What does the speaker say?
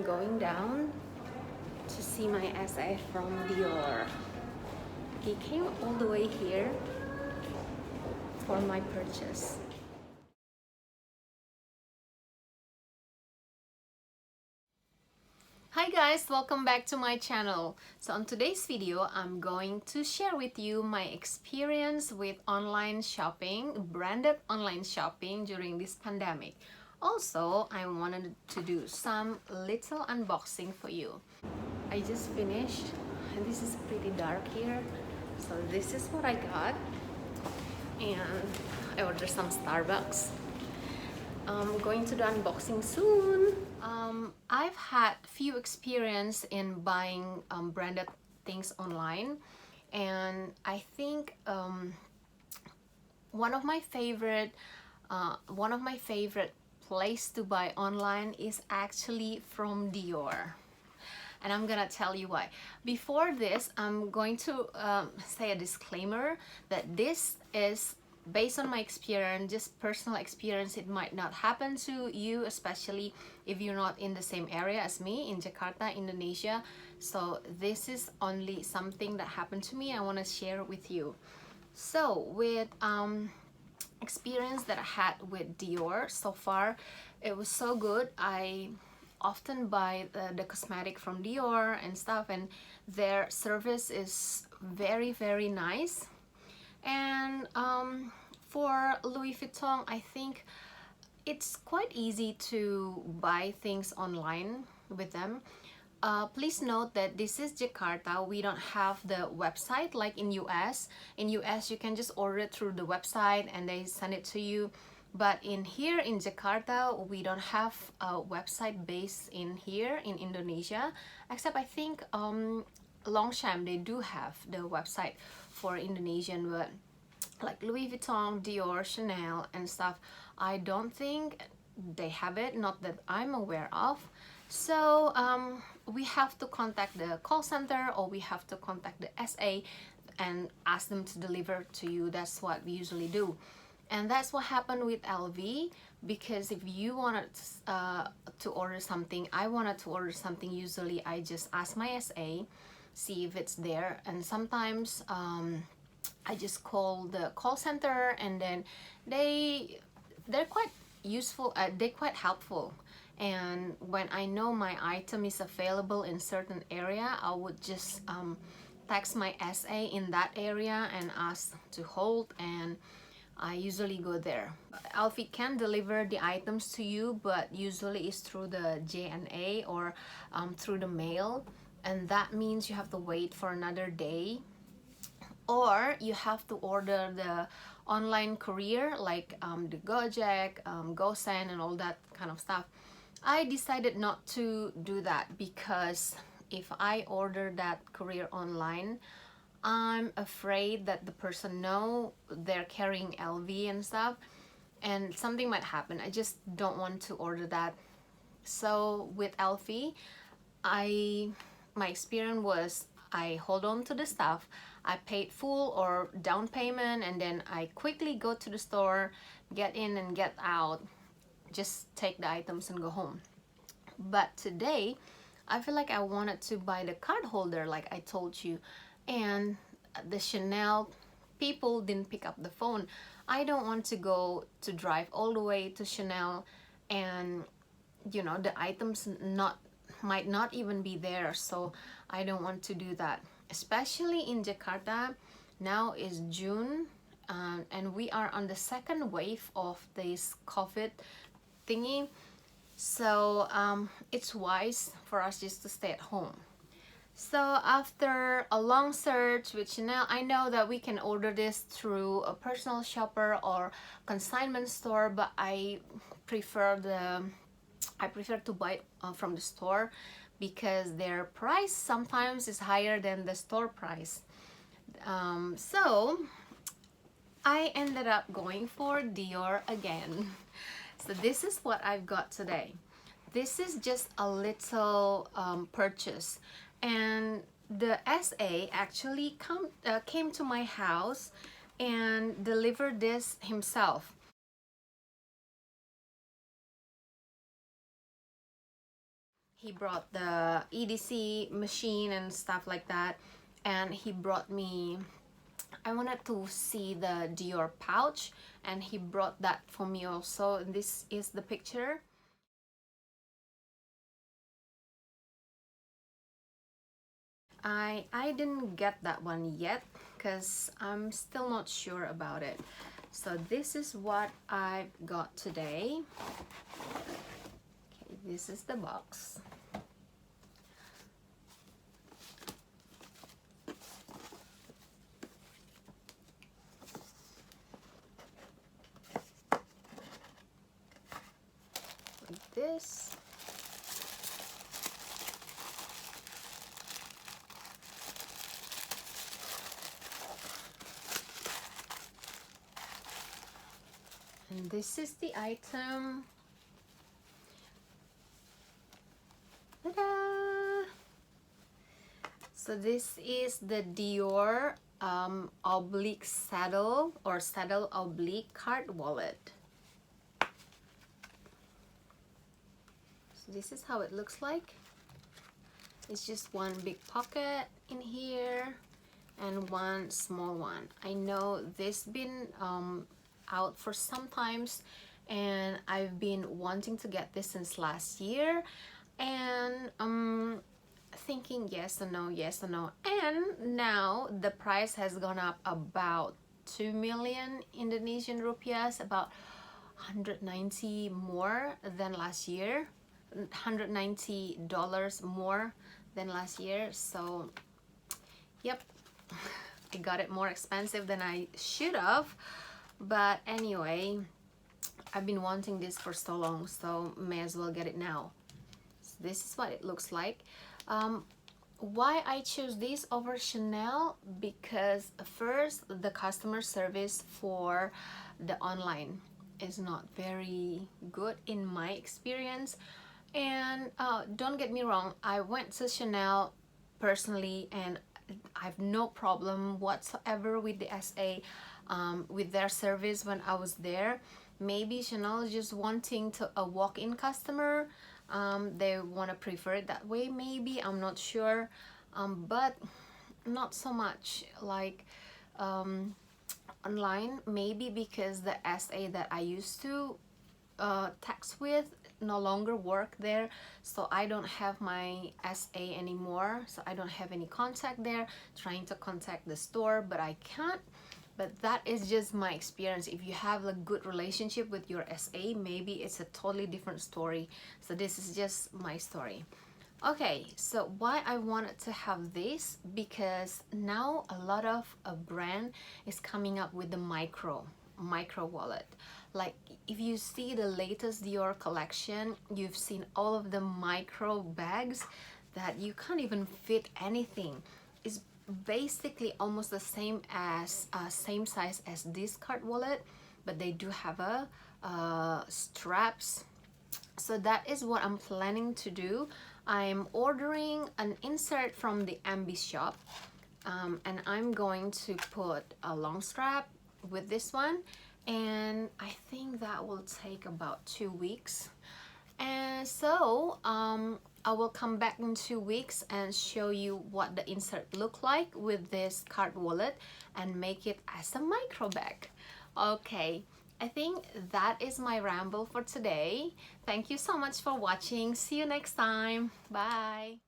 I'm going down to see my SA from Dior. He came all the way here for my purchase. Hi guys, welcome back to my channel. So on today's video, I'm going to share with you my experience with online shopping, branded online shopping during this pandemic. Also, I wanted to do some little unboxing for you. I just finished, and this is pretty dark here. So this is what I got, and I ordered some Starbucks. I'm going to do unboxing soon. I've had few experience in buying branded things online, and I think one of my favorite place to buy online is actually from Dior. And I'm gonna tell you why. Before this, I'm going to say a disclaimer that this is based on my experience, just personal experience. It might not happen to you, especially if you're not in the same area as me in Jakarta, Indonesia. So this is only something that happened to me. I want to share with you. So with experience that I had with Dior so far, it was so good. I often buy the cosmetic from Dior and stuff, and their service is very nice. And for Louis Vuitton, I think it's quite easy to buy things online with them. Please note that this is Jakarta. We don't have the website like in US. In US, you can just order it through the website and they send it to you. But in here in Jakarta, we don't have a website based in here in Indonesia, except I think Longchamp, they do have the website for Indonesian, but like Louis Vuitton, Dior, Chanel and stuff, I don't think they have it, not that I'm aware of. So we have to contact the call center, or we have to contact the SA and ask them to deliver to you. That's what we usually do. And that's what happened with LV, because if you wanted to order something, I wanted to order something, usually I just ask my SA, see if it's there, and sometimes I just call the call center, and then they're quite useful, they're quite helpful. And when I know my item is available in certain area, I would just text my SA in that area and ask to hold, and I usually go there. Alfie can deliver the items to you, but usually it's through the JNA or through the mail, and that means you have to wait for another day, or you have to order the online courier like the Gojek, GoSend and all that kind of stuff. I decided not to do that because if I order that courier online, I'm afraid that the person know they're carrying LV and stuff, and something might happen. I just don't want to order that. So with LV, my experience was I hold on to the stuff, I paid full or down payment, and then I quickly go to the store, get in and get out, just take the items and go home. But today, I feel like I wanted to buy the card holder like I told you, and the Chanel people didn't pick up the phone. I don't want to go to drive all the way to Chanel, and you know, the items might not even be there, so I don't want to do that, especially in Jakarta. Now is June, and we are on the second wave of this COVID thingy, so it's wise for us just to stay at home. So after a long search with Chanel, I know that we can order this through a personal shopper or consignment store, but I prefer to buy it from the store because their price sometimes is higher than the store price. So I ended up going for Dior again. So this is what I've got today. This is just a little purchase, and the SA actually came to my house and delivered this himself. He brought the EDC machine and stuff like that, and he brought me, I wanted to see the Dior pouch, and he brought that for me also. This is the picture. I didn't get that one yet because I'm still not sure about it. So this is what I got today. Okay, this is the box. Like this. And this is the item. Ta-da! So this is the Dior oblique saddle or saddle oblique card wallet. So this is how it looks like. It's just one big pocket in here and one small one. I know this been out for some times, and I've been wanting to get this since last year, and thinking yes or no, yes or no, and now the price has gone up about 2 million Indonesian rupiahs, about 190 more than last year, $190 more than last year. So yep, I got it more expensive than I should have, but anyway, I've been wanting this for so long, so may as well get it now. So this is what it looks like. Why I chose this over Chanel? Because first, the customer service for the online is not very good in my experience, and don't get me wrong, I went to Chanel personally and I have no problem whatsoever with the SA, with their service when I was there. Maybe Chanel is just wanting to a walk-in customer. They want to prefer it that way, maybe, I'm not sure, but not so much like online. Maybe because the SA that I used to text with no longer work there, so I don't have my SA anymore, so I don't have any contact there. Trying to contact the store, but I can't. But that is just my experience. If you have a good relationship with your SA, maybe it's a totally different story. So this is just my story. Okay, so why I wanted to have this, because now a lot of a brand is coming up with the micro wallet. Like if you see the latest Dior collection, you've seen all of the micro bags that you can't even fit anything. It's basically almost the same as same size as this card wallet, but they do have a straps. So that is what I'm planning to do. I'm ordering an insert from the MB shop, and I'm going to put a long strap with this one, and I think that will take about 2 weeks. And so I will come back in 2 weeks and show you what the insert look like with this card wallet and make it as a micro bag. Okay, I think that is my ramble for today. Thank you so much for watching. See you next time. Bye.